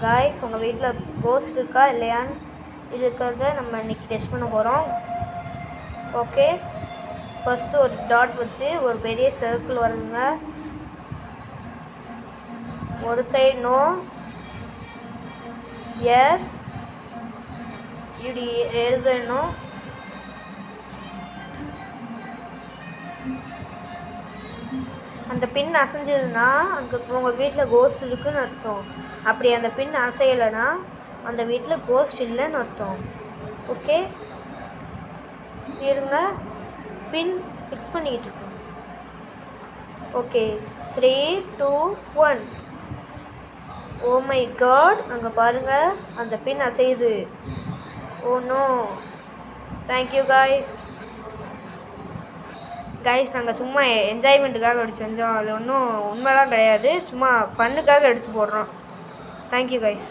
Guys உங்கள் வீட்டில் cost இருக்கா இல்லையான்னு இருக்கிறத நம்ம இன்றைக்கி டெஸ்ட் பண்ண போகிறோம். ஓகே, ஃபஸ்ட்டு ஒரு டாட் வச்சு ஒரு பெரிய சர்க்கிள் வருங்க. ஒரு சைடு நோ, எஸ், இப்படி எழுதணும். அந்த பின் அசைஞ்சதுன்னா அங்கே உங்கள் வீட்டில் கோஸ்ட் இருக்குதுன்னு அர்த்தம். அப்படி அந்த பின் அசையலைன்னா அந்த வீட்டில் கோஸ்ட் இல்லைன்னு அர்த்தம். ஓகே, இருங்க, பின் ஃபிக்ஸ் பண்ணிக்கிட்டு இருக்கோம். ஓகே, 3, 2, 1. ஓ மை காட், அங்கே பாருங்கள் அந்த பின் அசையுது. Oh no, thank you guys. நாங்கள் சும்மா என்ஜாய்மெண்ட்டுக்காக அப்படி செஞ்சோம். அது ஒன்றும் உண்மைலாம் கிடையாது, சும்மா ஃபன்னுக்காக எடுத்து போடுறோம். Thank you guys.